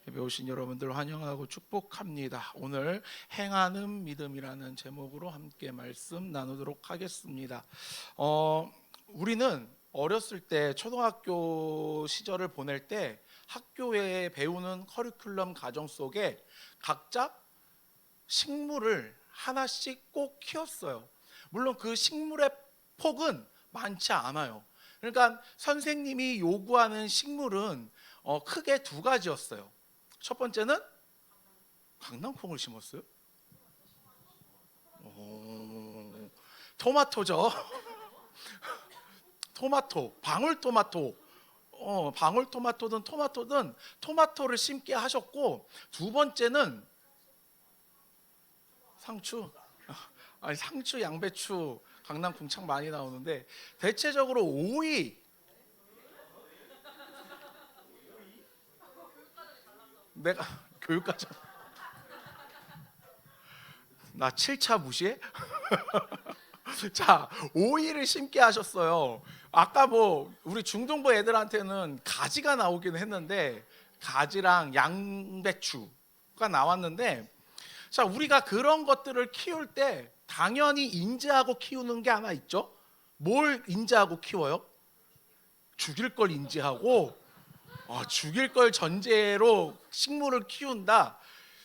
예배 오신 여러분들 환영하고 축복합니다. 오늘 행하는 믿음이라는 제목으로 함께 말씀 나누도록 하겠습니다. 우리는 어렸을 때 초등학교 시절을 보낼 때 학교에 배우는 커리큘럼 과정 속에 각자 식물을 하나씩 꼭 키웠어요. 물론 그 식물의 폭은 많지 않아요. 그러니까 선생님이 요구하는 식물은 크게 두 가지였어요. 첫 번째는 강낭콩을 심었어요. 토마토죠. 토마토, 방울토마토. 방울토마토든 토마토든 토마토를 심게 하셨고, 두 번째는 상추. 아니, 상추, 양배추, 강낭콩 참 많이 나오는데 대체적으로 오이. 내가 교육과정 나 7차 무시해? 자, 오이를 심게 하셨어요. 아까 뭐 우리 중등부 애들한테는 가지가 나오기는 했는데 가지랑 양배추가 나왔는데, 자, 우리가 그런 것들을 키울 때 당연히 인지하고 키우는 게 하나 있죠. 뭘 인지하고 키워요? 죽일 걸 인지하고, 죽일 걸 전제로 식물을 키운다.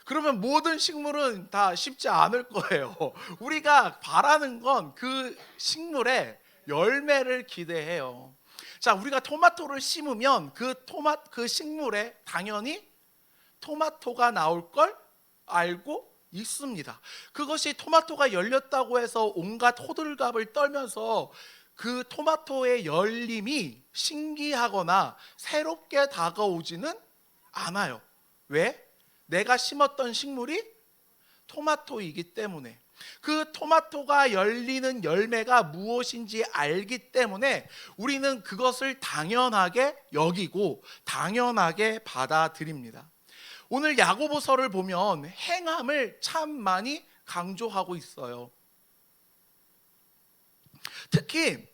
그러면 모든 식물은 다 쉽지 않을 거예요. 우리가 바라는 건 그 식물의 열매를 기대해요. 자, 우리가 토마토를 심으면 그 식물에 당연히 토마토가 나올 걸 알고 있습니다. 그것이 토마토가 열렸다고 해서 온갖 호들갑을 떨면서 그 토마토의 열림이 신기하거나 새롭게 다가오지는 않아요. 왜? 내가 심었던 식물이 토마토이기 때문에, 그 토마토가 열리는 열매가 무엇인지 알기 때문에 우리는 그것을 당연하게 여기고 당연하게 받아들입니다. 오늘 야고보서를 보면 행함을 참 많이 강조하고 있어요. 특히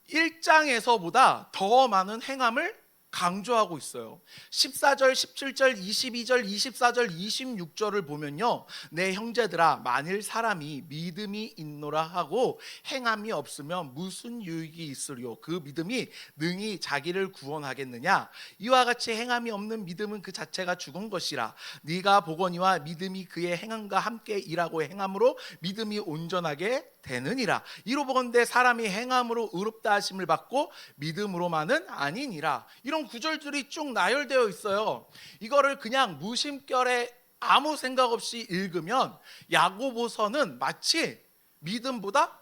1장에서보다 더 많은 행함을 강조하고 있어요. 14절, 17절, 22절, 24절, 26절을 보면요, 내 형제들아, 만일 사람이 믿음이 있노라 하고 행함이 없으면 무슨 유익이 있으리요? 그 믿음이 능히 자기를 구원하겠느냐? 이와 같이 행함이 없는 믿음은 그 자체가 죽은 것이라. 네가 보거니와 믿음이 그의 행함과 함께 일하고 행함으로 믿음이 온전하게 되느니라. 이로 보건대 사람이 행함으로 의롭다 하심을 받고 믿음으로만은 아니니라. 이런 구절들이 쭉 나열되어 있어요. 이거를 그냥 무심결에 아무 생각 없이 읽으면 야고보서는 마치 믿음보다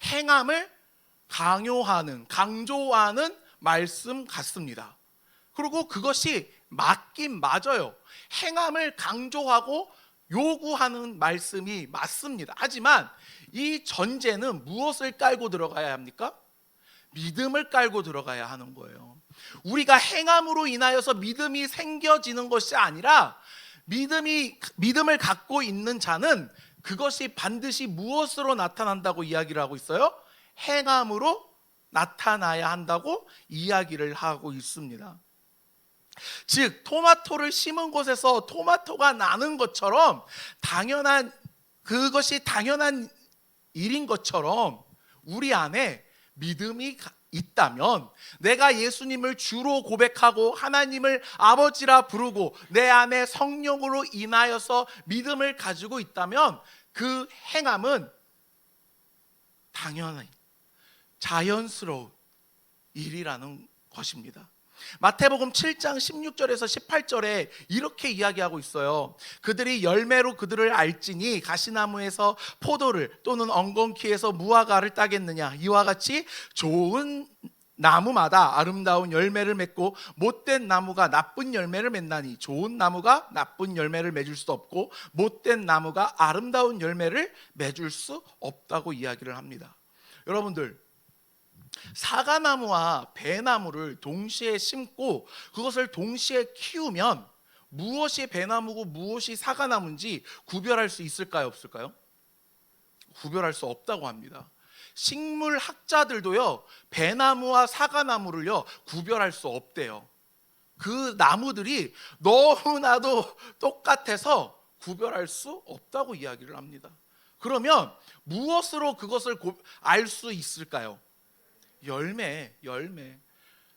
행함을 강조하는 말씀 같습니다. 그리고 그것이 맞긴 맞아요. 행함을 강조하고 요구하는 말씀이 맞습니다. 하지만 이 전제는 무엇을 깔고 들어가야 합니까? 믿음을 깔고 들어가야 하는 거예요. 우리가 행함으로 인하여서 믿음이 생겨지는 것이 아니라, 믿음을 갖고 있는 자는 그것이 반드시 무엇으로 나타난다고 이야기를 하고 있어요? 행함으로 나타나야 한다고 이야기를 하고 있습니다. 즉, 토마토를 심은 곳에서 토마토가 나는 것처럼 그것이 당연한 일인 것처럼 우리 안에 믿음이 있다면, 내가 예수님을 주로 고백하고 하나님을 아버지라 부르고 내 안에 성령으로 인하여서 믿음을 가지고 있다면 그 행함은 당연히 자연스러운 일이라는 것입니다. 마태복음 7장 16절에서 18절에 이렇게 이야기하고 있어요. 그들이 열매로 그들을 알지니 가시나무에서 포도를 또는 엉겅퀴에서 무화과를 따겠느냐? 이와 같이 좋은 나무마다 아름다운 열매를 맺고 못된 나무가 나쁜 열매를 맺나니, 좋은 나무가 나쁜 열매를 맺을 수 없고 못된 나무가 아름다운 열매를 맺을 수 없다고 이야기를 합니다. 여러분들, 사과나무와 배나무를 동시에 심고 그것을 동시에 키우면 무엇이 배나무고 무엇이 사과나무인지 구별할 수 있을까요, 없을까요? 구별할 수 없다고 합니다. 식물학자들도요, 배나무와 사과나무를요 구별할 수 없대요. 그 나무들이 너무나도 똑같아서 구별할 수 없다고 이야기를 합니다. 그러면 무엇으로 그것을 알 수 있을까요? 열매.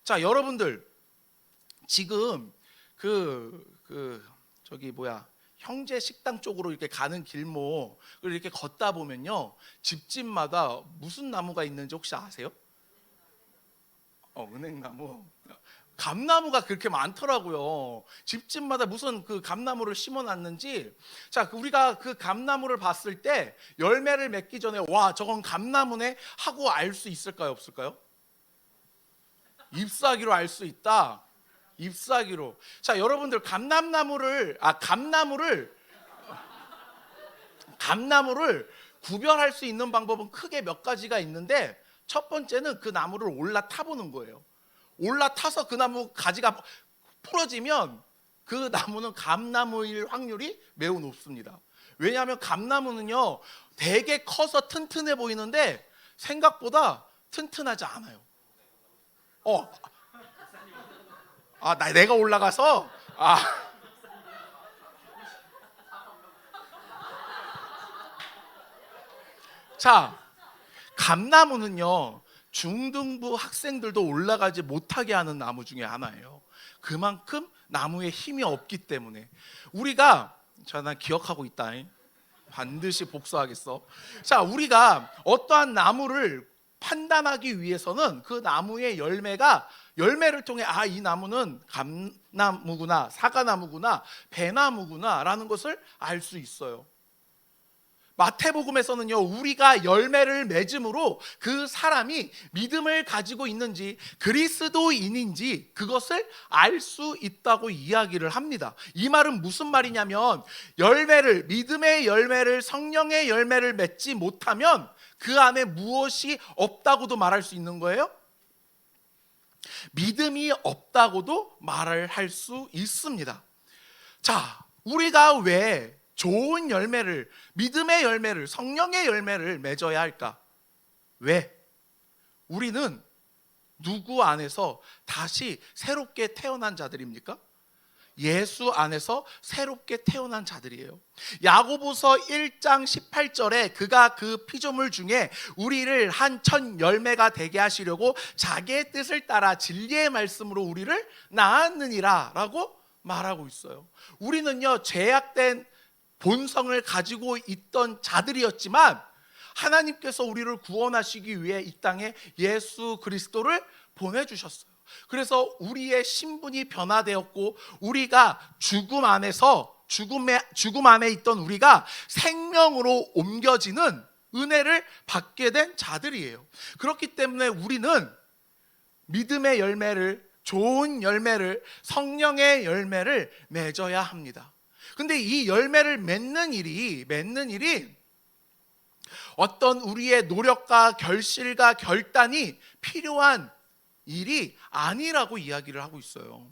자, 여러분들 지금 저기 형제 식당 쪽으로 이렇게 가는 길목을 이렇게 걷다 보면요, 집집마다 무슨 나무가 있는지 혹시 아세요? 은행나무. 감나무가 그렇게 많더라고요. 집집마다 무슨 그 감나무를 심어놨는지. 자, 우리가 그 감나무를 봤을 때 열매를 맺기 전에 와, 저건 감나무네 하고 알 수 있을까요, 없을까요? 잎사귀로 알 수 있다. 잎사귀로. 자, 여러분들 감나무를 구별할 수 있는 방법은 크게 몇 가지가 있는데, 첫 번째는 그 나무를 올라타 보는 거예요. 올라타서 그 나무 가지가 풀어지면 그 나무는 감나무일 확률이 매우 높습니다. 왜냐하면 감나무는요, 되게 커서 튼튼해 보이는데 생각보다 튼튼하지 않아요. 내가 올라가서 자, 감나무는요, 중등부 학생들도 올라가지 못하게 하는 나무 중에 하나예요. 그만큼 나무에 힘이 없기 때문에. 난 기억하고 있다. 반드시 복수하겠어. 자, 우리가 어떠한 나무를 판단하기 위해서는 그 나무의 열매를 통해 이 나무는 감나무구나, 사과나무구나, 배나무구나 라는 것을 알 수 있어요. 마태복음에서는요, 우리가 열매를 맺음으로 그 사람이 믿음을 가지고 있는지 그리스도인인지 그것을 알 수 있다고 이야기를 합니다. 이 말은 무슨 말이냐면, 믿음의 열매를, 성령의 열매를 맺지 못하면 그 안에 무엇이 없다고도 말할 수 있는 거예요. 믿음이 없다고도 말을 할 수 있습니다. 자, 우리가 왜 좋은 열매를, 믿음의 열매를, 성령의 열매를 맺어야 할까? 왜? 우리는 누구 안에서 다시 새롭게 태어난 자들입니까? 예수 안에서 새롭게 태어난 자들이에요. 야고보서 1장 18절에 그가 그 피조물 중에 우리를 한 천 열매가 되게 하시려고 자기의 뜻을 따라 진리의 말씀으로 우리를 낳았느니라 라고 말하고 있어요. 우리는요, 죄악된 본성을 가지고 있던 자들이었지만 하나님께서 우리를 구원하시기 위해 이 땅에 예수 그리스도를 보내주셨어요. 그래서 우리의 신분이 변화되었고, 우리가 죽음 안에 있던 우리가 생명으로 옮겨지는 은혜를 받게 된 자들이에요. 그렇기 때문에 우리는 믿음의 열매를, 좋은 열매를, 성령의 열매를 맺어야 합니다. 근데 이 열매를 맺는 일이 어떤 우리의 노력과 결실과 결단이 필요한 일이 아니라고 이야기를 하고 있어요.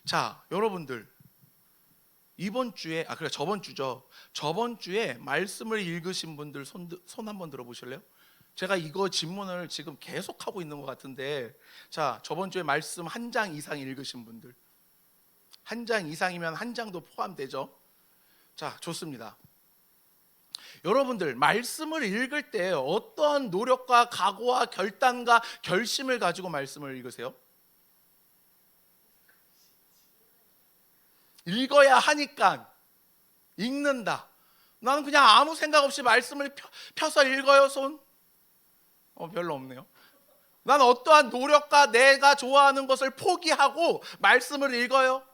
자, 여러분들 저번 주에 말씀을 읽으신 분들 손 한번 들어보실래요? 제가 이거 질문을 지금 계속 하고 있는 것 같은데, 자, 저번 주에 말씀 한 장 이상 읽으신 분들, 한 장 이상이면 한 장도 포함되죠? 자, 좋습니다. 여러분들 말씀을 읽을 때 어떤 노력과 각오와 결단과 결심을 가지고 말씀을 읽으세요? 읽어야 하니까 읽는다. 나는 그냥 아무 생각 없이 말씀을 펴서 읽어요. 손? 별로 없네요. 나는 어떠한 노력과 내가 좋아하는 것을 포기하고 말씀을 읽어요.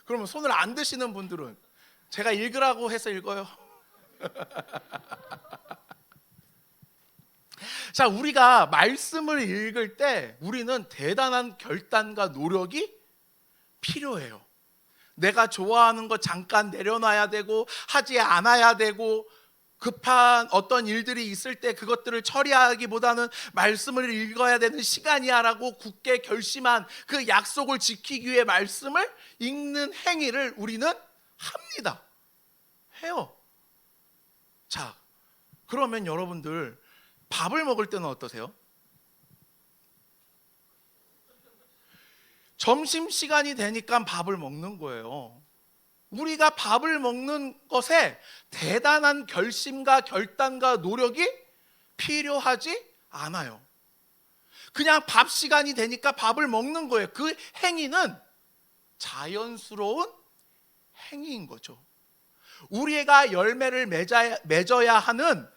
그러면 손을 안 드시는 분들은 제가 읽으라고 해서 읽어요. 자, 우리가 말씀을 읽을 때 우리는 대단한 결단과 노력이 필요해요. 내가 좋아하는 거 잠깐 내려놔야 되고, 하지 않아야 되고, 급한 어떤 일들이 있을 때 그것들을 처리하기보다는 말씀을 읽어야 되는 시간이야 라고 굳게 결심한 그 약속을 지키기 위해 말씀을 읽는 행위를 우리는 합니다. 해요. 자, 그러면 여러분들 밥을 먹을 때는 어떠세요? 점심시간이 되니까 밥을 먹는 거예요. 우리가 밥을 먹는 것에 대단한 결심과 결단과 노력이 필요하지 않아요. 그냥 밥 시간이 되니까 밥을 먹는 거예요. 그 행위는 자연스러운 행위인 거죠. 우리가 열매를 맺어야 하는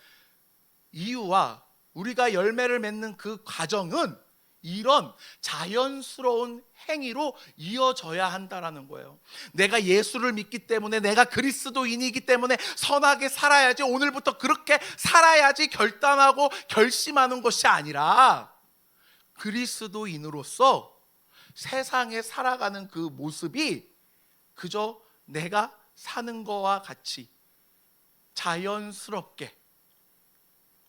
이유와 우리가 열매를 맺는 그 과정은 이런 자연스러운 행위로 이어져야 한다라는 거예요. 내가 예수를 믿기 때문에, 내가 그리스도인이기 때문에 선하게 살아야지, 오늘부터 그렇게 살아야지 결단하고 결심하는 것이 아니라 그리스도인으로서 세상에 살아가는 그 모습이 그저 내가 사는 거와 같이 자연스럽게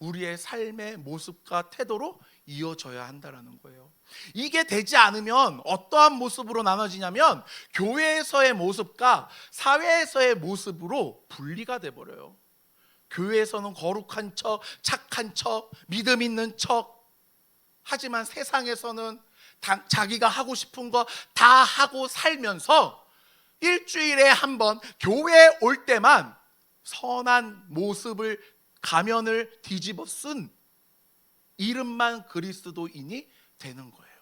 우리의 삶의 모습과 태도로 이어져야 한다라는 거예요. 이게 되지 않으면 어떠한 모습으로 나눠지냐면 교회에서의 모습과 사회에서의 모습으로 분리가 돼버려요. 교회에서는 거룩한 척, 착한 척, 믿음 있는 척, 하지만 세상에서는 자기가 하고 싶은 거 다 하고 살면서 일주일에 한 번 교회에 올 때만 선한 모습을, 가면을 뒤집어 쓴 이름만 그리스도인이 되는 거예요.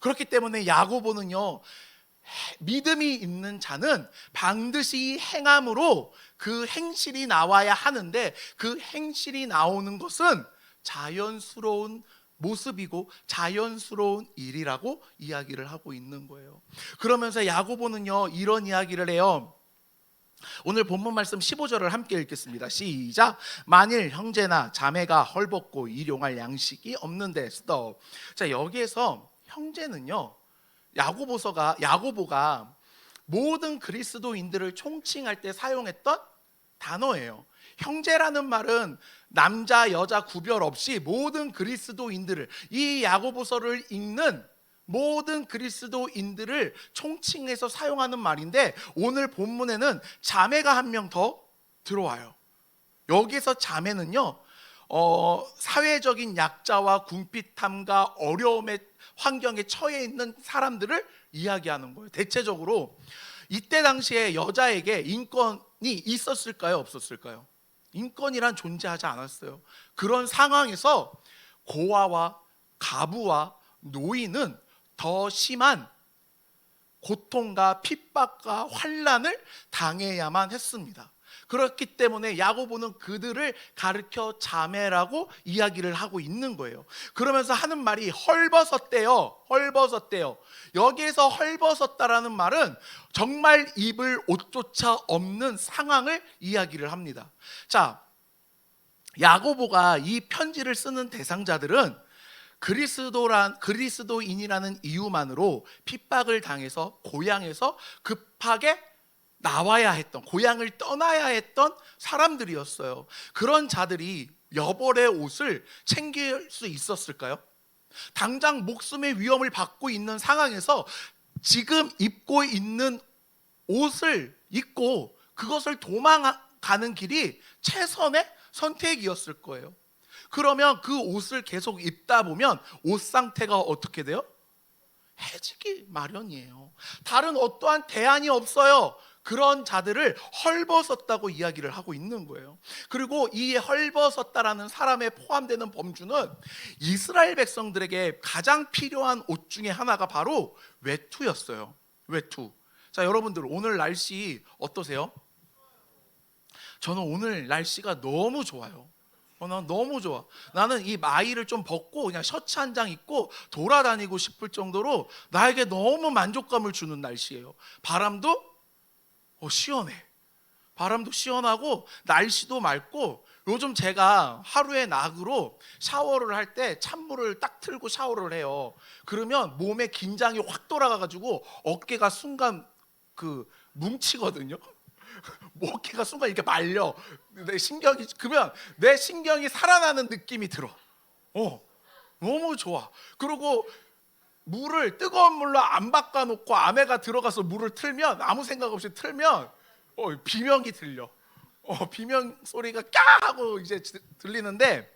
그렇기 때문에 야고보는요, 믿음이 있는 자는 반드시 행함으로 그 행실이 나와야 하는데 그 행실이 나오는 것은 자연스러운 모습이고 자연스러운 일이라고 이야기를 하고 있는 거예요. 그러면서 야고보는요, 이런 이야기를 해요. 오늘 본문 말씀 15절을 함께 읽겠습니다. 시작. 만일 형제나 자매가 헐벗고 일용할 양식이 없는데 스톱. 자, 여기에서 형제는요, 야고보가 모든 그리스도인들을 총칭할 때 사용했던 단어예요. 형제라는 말은 남자 여자 구별 없이 모든 그리스도인들을, 이 야고보서를 읽는 모든 그리스도인들을 총칭해서 사용하는 말인데 오늘 본문에는 자매가 한 명 더 들어와요. 여기서 자매는요, 사회적인 약자와 궁핍함과 어려움의 환경에 처해 있는 사람들을 이야기하는 거예요. 대체적으로 이때 당시에 여자에게 인권이 있었을까요? 없었을까요? 인권이란 존재하지 않았어요. 그런 상황에서 고아와 가부와 노인은 더 심한 고통과 핍박과 환난을 당해야만 했습니다. 그렇기 때문에 야고보는 그들을 가르쳐 자매라고 이야기를 하고 있는 거예요. 그러면서 하는 말이 헐벗었대요. 헐벗었대요. 여기에서 헐벗었다라는 말은 정말 입을 옷조차 없는 상황을 이야기를 합니다. 자, 야고보가 이 편지를 쓰는 대상자들은 그리스도인이라는 이유만으로 핍박을 당해서 고향에서 급하게 나와야 했던, 고향을 떠나야 했던 사람들이었어요. 그런 자들이 여벌의 옷을 챙길 수 있었을까요? 당장 목숨의 위험을 받고 있는 상황에서 지금 입고 있는 옷을 입고 그것을 도망가는 길이 최선의 선택이었을 거예요. 그러면 그 옷을 계속 입다 보면 옷 상태가 어떻게 돼요? 해지기 마련이에요. 다른 어떠한 대안이 없어요. 그런 자들을 헐벗었다고 이야기를 하고 있는 거예요. 그리고 이 헐벗었다라는 사람에 포함되는 범주는 이스라엘 백성들에게 가장 필요한 옷 중에 하나가 바로 외투였어요. 외투. 자, 여러분들 오늘 날씨 어떠세요? 저는 오늘 날씨가 너무 좋아요. 난 너무 좋아. 나는 이 마이를 좀 벗고 그냥 셔츠 한 장 입고 돌아다니고 싶을 정도로 나에게 너무 만족감을 주는 날씨예요. 바람도 시원해. 바람도 시원하고 날씨도 맑고, 요즘 제가 하루에 낙으로 샤워를 할 때 찬물을 딱 틀고 샤워를 해요. 그러면 몸에 긴장이 확 돌아가가지고 어깨가 순간 뭉치거든요. 어깨가 순간 이렇게 말려. 그러면 내 신경이 살아나는 느낌이 들어. 너무 좋아. 그리고 뜨거운 물로 안 바꿔놓고 아내가 들어가서 물을 틀면, 아무 생각 없이 틀면 비명이 들려. 비명 소리가 까 하고 이제 들리는데,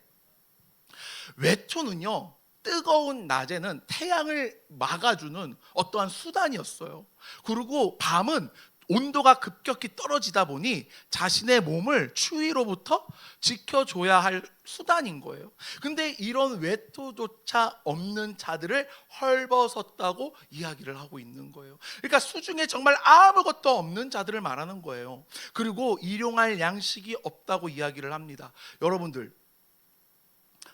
외투는요 뜨거운 낮에는 태양을 막아주는 어떠한 수단이었어요. 그리고 밤은 온도가 급격히 떨어지다 보니 자신의 몸을 추위로부터 지켜줘야 할 수단인 거예요. 근데 이런 외투조차 없는 자들을 헐벗었다고 이야기를 하고 있는 거예요. 그러니까 수중에 정말 아무것도 없는 자들을 말하는 거예요. 그리고 일용할 양식이 없다고 이야기를 합니다. 여러분들,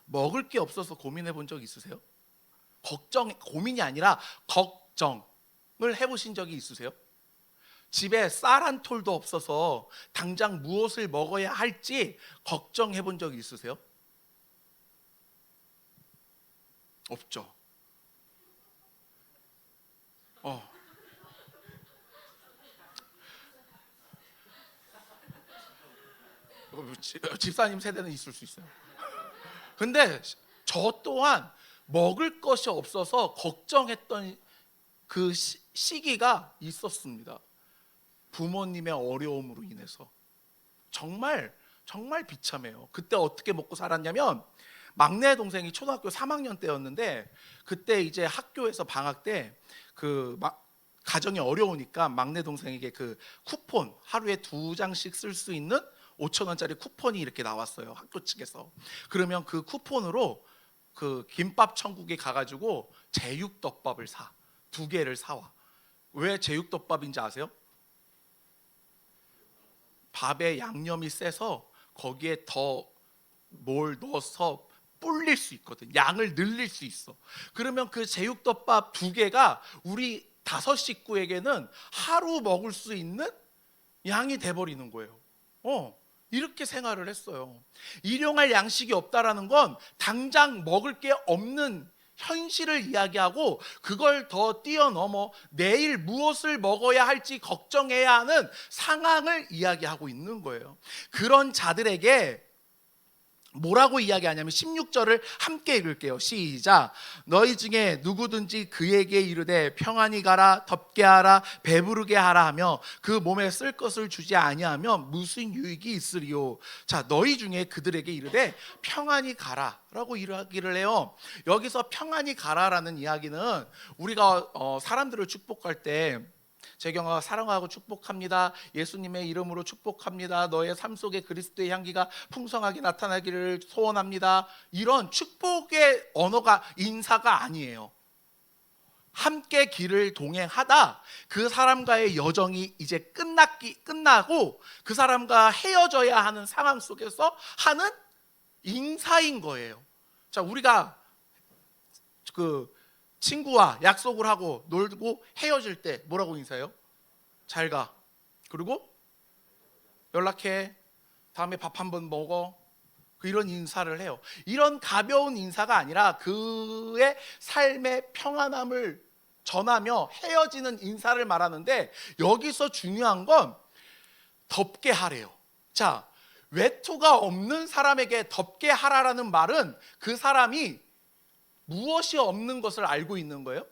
먹을 게 없어서 고민해 본 적 있으세요? 고민이 아니라 걱정을 해보신 적이 있으세요? 집에 쌀 한 톨도 없어서 당장 무엇을 먹어야 할지 걱정해 본 적이 있으세요? 없죠. 집사님 세대는 있을 수 있어요. 근데 저 또한 먹을 것이 없어서 걱정했던 그 시기가 있었습니다. 부모님의 어려움으로 인해서 정말 비참해요. 그때 어떻게 먹고 살았냐면, 막내 동생이 초등학교 3학년 때였는데, 그때 이제 학교에서 방학 때 가정이 어려우니까 막내 동생에게 그 쿠폰, 하루에 2장씩 쓸 수 있는 5,000원짜리 쿠폰이 이렇게 나왔어요, 학교 측에서. 그러면 그 쿠폰으로 그 김밥 천국에 가가지고 제육덮밥을 2개를 사와. 왜 제육덮밥인지 아세요? 밥에 양념이 세서 거기에 더 뭘 넣어서 불릴 수 있거든. 양을 늘릴 수 있어. 그러면 그 제육덮밥 2개가 우리 5 식구에게는 하루 먹을 수 있는 양이 돼버리는 거예요. 이렇게 생활을 했어요. 일용할 양식이 없다라는 건 당장 먹을 게 없는 현실을 이야기하고, 그걸 더 뛰어넘어 내일 무엇을 먹어야 할지 걱정해야 하는 상황을 이야기하고 있는 거예요. 그런 자들에게 뭐라고 이야기하냐면 16절을 함께 읽을게요. 시작. 너희 중에 누구든지 그에게 이르되 평안히 가라, 덥게 하라, 배부르게 하라 하며 그 몸에 쓸 것을 주지 아니하면 무슨 유익이 있으리요. 자, 너희 중에 그들에게 이르되 평안히 가라 라고 이야기를 해요. 여기서 평안히 가라라는 이야기는 우리가 사람들을 축복할 때, 재경아 사랑하고 축복합니다, 예수님의 이름으로 축복합니다, 너의 삶 속에 그리스도의 향기가 풍성하게 나타나기를 소원합니다, 이런 축복의 언어가, 인사가 아니에요. 함께 길을 동행하다 그 사람과의 여정이 이제 끝나고 그 사람과 헤어져야 하는 상황 속에서 하는 인사인 거예요. 자, 우리가 그 친구와 약속을 하고 놀고 헤어질 때 뭐라고 인사해요? 잘 가. 그리고 연락해. 다음에 밥 한번 먹어. 이런 인사를 해요. 이런 가벼운 인사가 아니라 그의 삶의 평안함을 전하며 헤어지는 인사를 말하는데, 여기서 중요한 건 덥게 하래요. 자, 외투가 없는 사람에게 덥게 하라라는 말은 그 사람이 무엇이 없는 것을 알고 있는 거예요?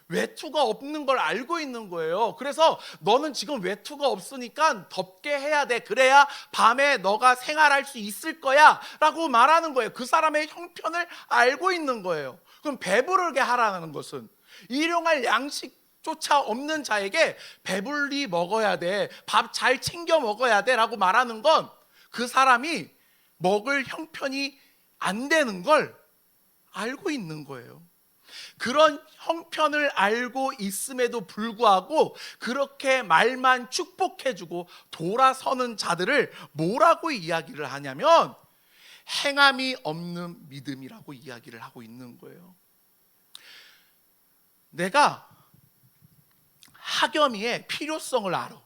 외투가 없는 걸 알고 있는 거예요. 그래서 너는 지금 외투가 없으니까 덥게 해야 돼. 그래야 밤에 너가 생활할 수 있을 거야 라고 말하는 거예요. 그 사람의 형편을 알고 있는 거예요. 그럼 배부르게 하라는 것은 일용할 양식조차 없는 자에게 배불리 먹어야 돼, 밥 잘 챙겨 먹어야 돼 라고 말하는 건 그 사람이 먹을 형편이 안 되는 걸 알고 있는 거예요. 그런 형편을 알고 있음에도 불구하고 그렇게 말만 축복해주고 돌아서는 자들을 뭐라고 이야기를 하냐면 행함이 없는 믿음이라고 이야기를 하고 있는 거예요. 내가 하겸이의 필요성을 알아.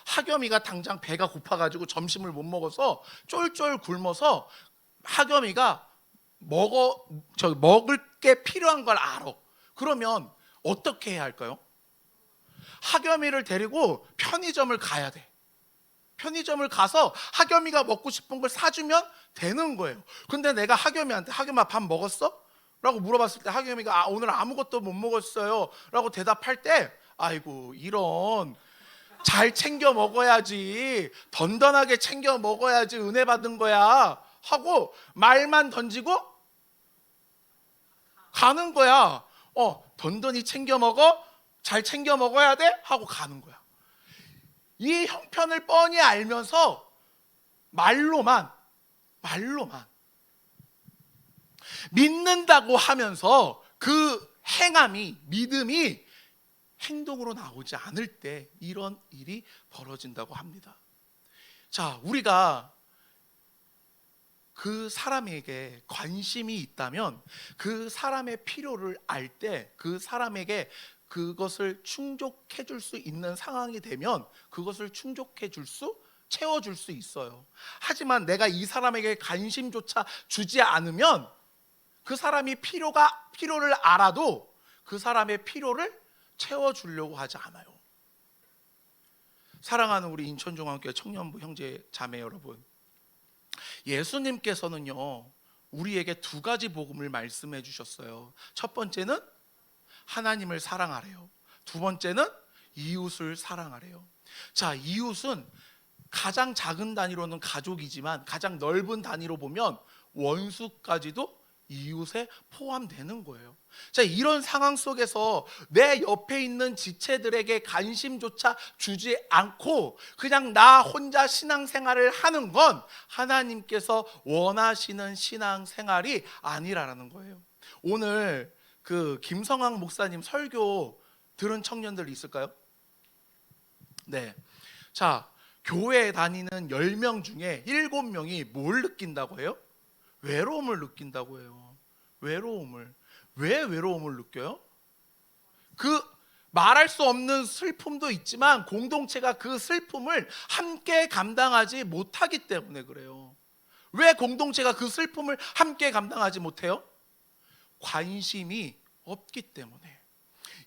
하겸이가 당장 배가 고파가지고 점심을 못 먹어서 쫄쫄 굶어서 하겸이가 먹을 게 필요한 걸 알아. 그러면 어떻게 해야 할까요? 하겸이를 데리고 편의점을 가야 돼. 편의점을 가서 하겸이가 먹고 싶은 걸 사주면 되는 거예요. 근데 내가 하겸이한테 하겸아 밥 먹었어? 라고 물어봤을 때 하겸이가 오늘 아무것도 못 먹었어요 라고 대답할 때, 아이고 이런, 잘 챙겨 먹어야지, 던던하게 챙겨 먹어야지 은혜 받은 거야 하고 말만 던지고 가는 거야. 던던히 챙겨 먹어, 잘 챙겨 먹어야 돼 하고 가는 거야. 이 형편을 뻔히 알면서 말로만 믿는다고 하면서 그 행함이, 믿음이 행동으로 나오지 않을 때 이런 일이 벌어진다고 합니다. 자, 우리가 그 사람에게 관심이 있다면 그 사람의 필요를 알 때 그 사람에게 그것을 충족해 줄 수 있는 상황이 되면 그것을 채워줄 수 있어요. 하지만 내가 이 사람에게 관심조차 주지 않으면 그 사람이 필요를 알아도 그 사람의 필요를 채워주려고 하지 않아요. 사랑하는 우리 인천중앙교회 청년부 형제 자매 여러분, 예수님께서는요 우리에게 두 가지 복음을 말씀해 주셨어요. 첫 번째는 하나님을 사랑하래요. 두 번째는 이웃을 사랑하래요. 자, 이웃은 가장 작은 단위로는 가족이지만 가장 넓은 단위로 보면 원수까지도 이웃에 포함되는 거예요. 자, 이런 상황 속에서 내 옆에 있는 지체들에게 관심조차 주지 않고 그냥 나 혼자 신앙생활을 하는 건 하나님께서 원하시는 신앙생활이 아니라는 거예요. 오늘 그 김성황 목사님 설교 들은 청년들 있을까요? 네. 자, 교회 다니는 10명 중에 7명이 뭘 느낀다고 해요? 외로움을 느낀다고 해요. 외로움을. 왜 외로움을 느껴요? 그 말할 수 없는 슬픔도 있지만 공동체가 그 슬픔을 함께 감당하지 못하기 때문에 그래요. 왜 공동체가 그 슬픔을 함께 감당하지 못해요? 관심이 없기 때문에.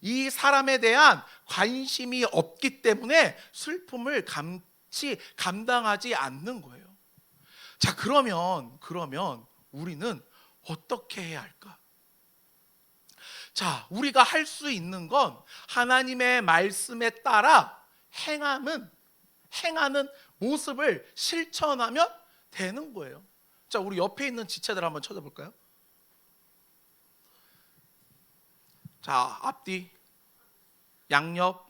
이 사람에 대한 관심이 없기 때문에 슬픔을 같이 감당하지 않는 거예요. 자, 그러면 우리는 어떻게 해야 할까? 자, 우리가 할 수 있는 건 하나님의 말씀에 따라 행하는 모습을 실천하면 되는 거예요. 자, 우리 옆에 있는 지체들 한번 쳐다볼까요? 자, 앞뒤, 양옆.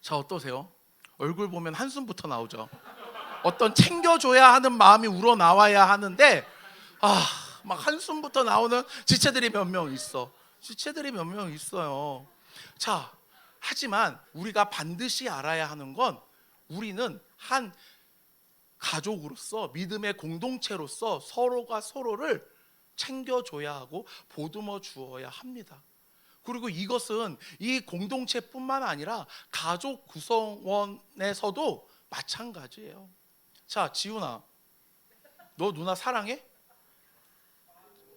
자, 어떠세요? 얼굴 보면 한숨부터 나오죠. 어떤 챙겨줘야 하는 마음이 우러나와야 하는데 막 한숨부터 나오는 지체들이 몇 명 있어. 지체들이 몇 명 있어요. 자, 하지만 우리가 반드시 알아야 하는 건 우리는 한 가족으로서 믿음의 공동체로서 서로가 서로를 챙겨줘야 하고 보듬어 주어야 합니다. 그리고 이것은 이 공동체뿐만 아니라 가족 구성원에서도 마찬가지예요. 자, 지훈아, 너 누나 사랑해?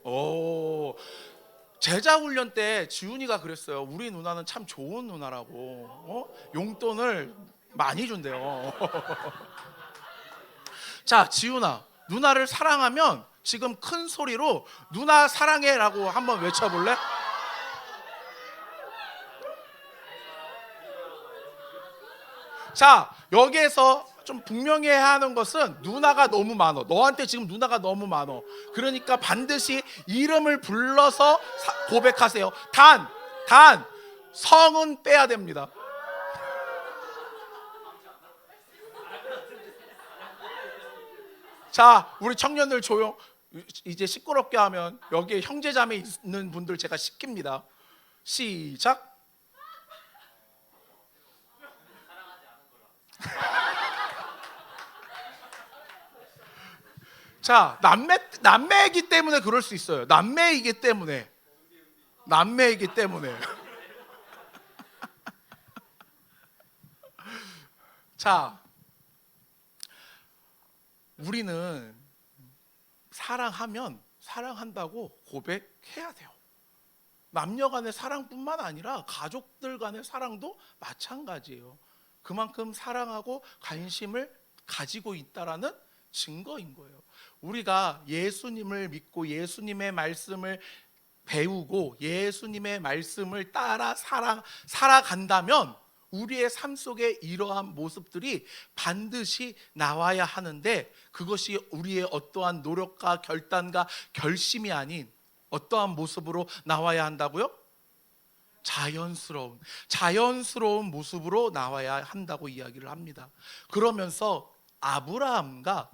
오, 제자 훈련 때 지훈이가 그랬어요. 우리 누나는 참 좋은 누나라고. 용돈을 많이 준대요. 자, 지훈아, 누나를 사랑하면 지금 큰 소리로 누나 사랑해라고 한번 외쳐볼래? 자, 여기에서 좀 분명해야 하는 것은 누나가 너무 많어. 너한테 지금 누나가 너무 많어. 그러니까 반드시 이름을 불러서 고백하세요. 단 성은 빼야 됩니다. 자, 우리 청년들 조용. 이제 시끄럽게 하면 여기에 형제자매 있는 분들 제가 시킵니다. 시작. 자, 남매이기 때문에 그럴 수 있어요. 남매이기 때문에. 자, 우리는 사랑하면 사랑한다고 고백해야 돼요. 남녀 간의 사랑뿐만 아니라 가족들 간의 사랑도 마찬가지예요. 그만큼 사랑하고 관심을 가지고 있다라는 증거인 거예요. 우리가 예수님을 믿고 예수님의 말씀을 배우고 예수님의 말씀을 따라 살아간다면 우리의 삶 속에 이러한 모습들이 반드시 나와야 하는데, 그것이 우리의 어떠한 노력과 결단과 결심이 아닌 어떠한 모습으로 나와야 한다고요? 자연스러운 모습으로 나와야 한다고 이야기를 합니다. 그러면서 아브라함과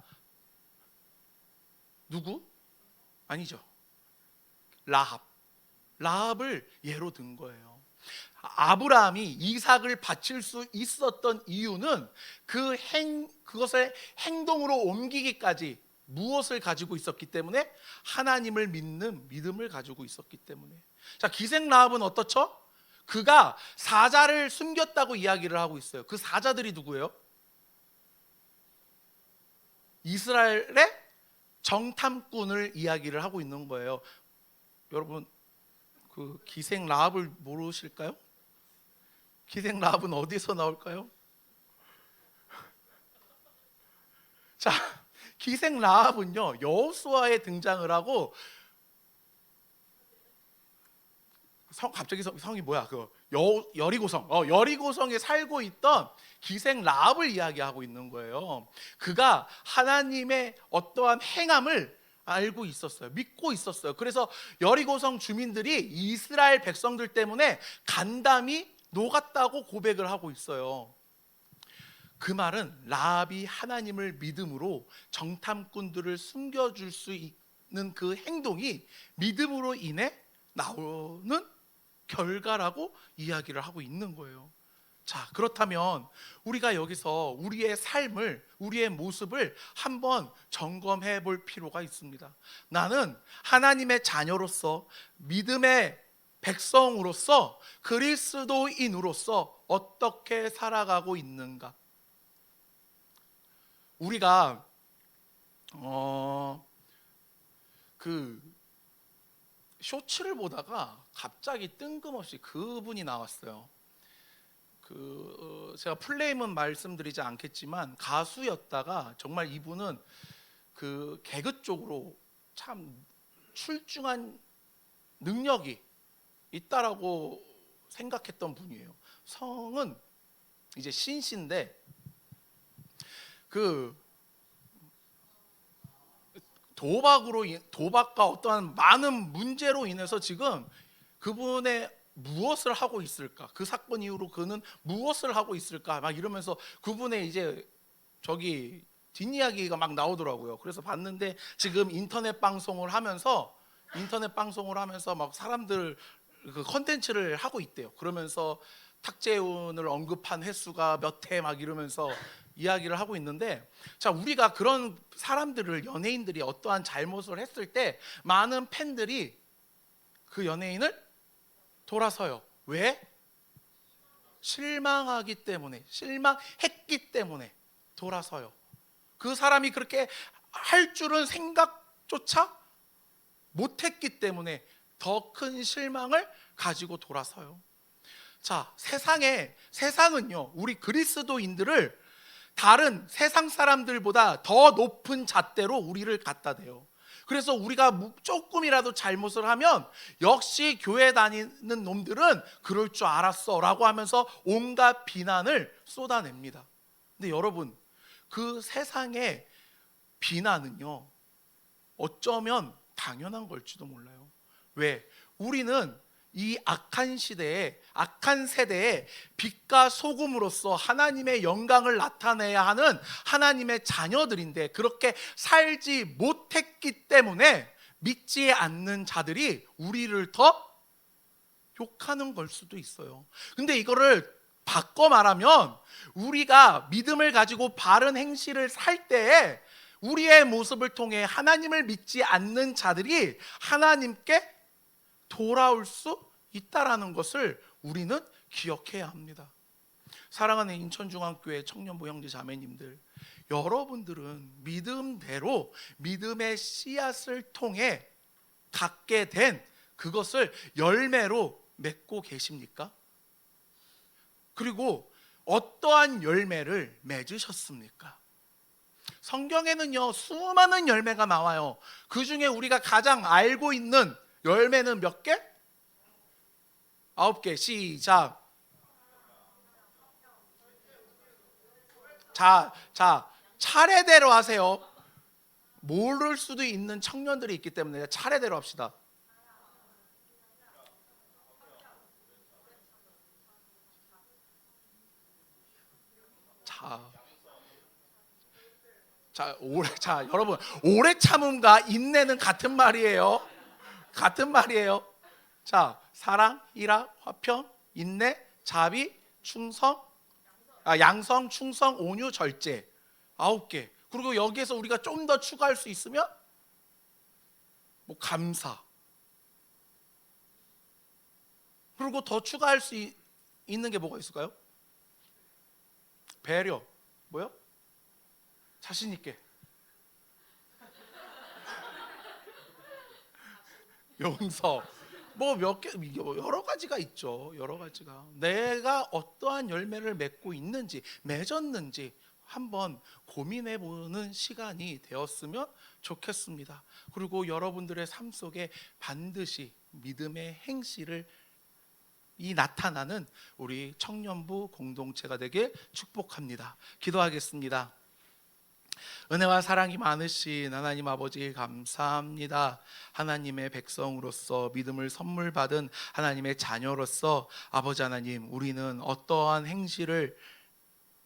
누구? 아니죠. 라합을 예로 든 거예요. 아브라함이 이삭을 바칠 수 있었던 이유는 그것을 행동으로 옮기기까지 무엇을 가지고 있었기 때문에? 하나님을 믿는 믿음을 가지고 있었기 때문에. 자, 기생 라합은 어떻죠? 그가 사자를 숨겼다고 이야기를 하고 있어요. 그 사자들이 누구예요? 이스라엘의 정탐꾼을 이야기를 하고 있는 거예요. 여러분, 그 기생 라합을 모르실까요? 기생 라합은 어디서 나올까요? 자, 기생 라합은요, 여호수아에 등장을 하고, 갑자기 성이 뭐야? 여리고성에 살고 있던 기생 라합을 이야기하고 있는 거예요. 그가 하나님의 어떠한 행함을 알고 있었어요. 믿고 있었어요. 그래서 여리고성 주민들이 이스라엘 백성들 때문에 간담이 녹았다고 고백을 하고 있어요. 그 말은 라합이 하나님을 믿음으로 정탐꾼들을 숨겨줄 수 있는 그 행동이 믿음으로 인해 나오는 결과라고 이야기를 하고 있는 거예요. 자, 그렇다면 우리가 여기서 우리의 삶을, 우리의 모습을 한번 점검해 볼 필요가 있습니다. 나는 하나님의 자녀로서, 믿음의 백성으로서, 그리스도인으로서 어떻게 살아가고 있는가? 우리가 쇼츠를 보다가 갑자기 뜬금없이 그분이 나왔어요. 제가 풀네임은 말씀드리지 않겠지만 가수였다가 정말 이분은 그 개그 쪽으로 참 출중한 능력이 있다라고 생각했던 분이에요. 성은 이제 신씨인데 도박과 어떠한 많은 문제로 인해서 지금 그분의 무엇을 하고 있을까? 그 사건 이후로 그는 무엇을 하고 있을까? 막 이러면서 그분의 이제 뒷이야기가 막 나오더라고요. 그래서 봤는데 지금 인터넷 방송을 하면서 막 사람들 그 컨텐츠를 하고 있대요. 그러면서 탁재훈을 언급한 횟수가 몇 회 막 이러면서 이야기를 하고 있는데, 자, 우리가 그런 사람들을, 연예인들이 어떠한 잘못을 했을 때 많은 팬들이 그 연예인을 돌아서요. 왜? 실망했기 때문에 돌아서요. 그 사람이 그렇게 할 줄은 생각조차 못했기 때문에 더 큰 실망을 가지고 돌아서요. 자, 세상은요, 우리 그리스도인들을 다른 세상 사람들보다 더 높은 잣대로 우리를 갖다 대요. 그래서 우리가 조금이라도 잘못을 하면 역시 교회 다니는 놈들은 그럴 줄 알았어 라고 하면서 온갖 비난을 쏟아냅니다. 근데 여러분, 그 세상의 비난은요, 어쩌면 당연한 걸지도 몰라요. 왜? 우리는 이 악한 세대에 빛과 소금으로서 하나님의 영광을 나타내야 하는 하나님의 자녀들인데, 그렇게 살지 못했기 때문에 믿지 않는 자들이 우리를 더 욕하는 걸 수도 있어요. 근데 이거를 바꿔 말하면, 우리가 믿음을 가지고 바른 행실을 살 때에 우리의 모습을 통해 하나님을 믿지 않는 자들이 하나님께 돌아올 수 있다라는 것을 우리는 기억해야 합니다. 사랑하는 인천중앙교회 청년부 형제 자매님들, 여러분들은 믿음대로 믿음의 씨앗을 통해 갖게 된 그것을 열매로 맺고 계십니까? 그리고 어떠한 열매를 맺으셨습니까? 성경에는요, 수많은 열매가 나와요. 그 중에 우리가 가장 알고 있는 열매는 몇 개? 9개. 시작. 자, 차례대로 하세요. 모를 수도 있는 청년들이 있기 때문에 차례대로 합시다. 자, 여러분, 오래 참음과 인내는 같은 말이에요. 같은 말이에요. 자, 사랑, 희락, 화평, 인내, 자비, 양성, 충성, 온유, 절제. 9개. 그리고 여기에서 우리가 좀 더 추가할 수 있으면 뭐 감사. 그리고 더 추가할 수 있는 게 뭐가 있을까요? 배려. 뭐요? 자신 있게. 용서. 뭐 몇 개, 여러 가지가 있죠. 여러 가지가. 내가 어떠한 열매를 맺고 있는지, 맺었는지 한번 고민해 보는 시간이 되었으면 좋겠습니다. 그리고 여러분들의 삶 속에 반드시 믿음의 행실을 나타나는 우리 청년부 공동체가 되길 축복합니다. 기도하겠습니다. 은혜와 사랑이 많으신 하나님 아버지 감사합니다. 하나님의 백성으로서 믿음을 선물 받은 하나님의 자녀로서 아버지 하나님, 우리는 어떠한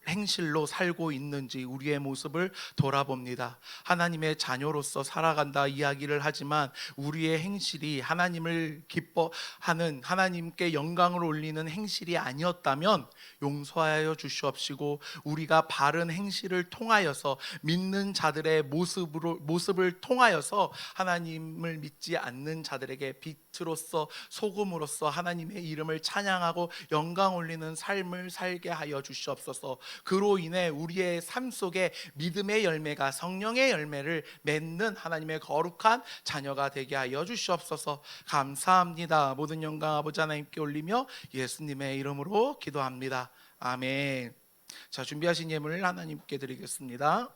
행실로 살고 있는지 우리의 모습을 돌아봅니다. 하나님의 자녀로서 살아간다 이야기를 하지만 우리의 행실이 하나님을 기뻐하는, 하나님께 영광을 올리는 행실이 아니었다면 용서하여 주시옵시고, 우리가 바른 행실을 통하여서 믿는 자들의 모습을 통하여서 하나님을 믿지 않는 자들에게 빛으로서 소금으로서 하나님의 이름을 찬양하고 영광 올리는 삶을 살게 하여 주시옵소서. 그로 인해 우리의 삶 속에 믿음의 열매가 성령의 열매를 맺는 하나님의 거룩한 자녀가 되게 하여 주시옵소서. 감사합니다. 모든 영광 아버지 하나님께 올리며 예수님의 이름으로 기도합니다. 아멘. 자, 준비하신 예물을 하나님께 드리겠습니다.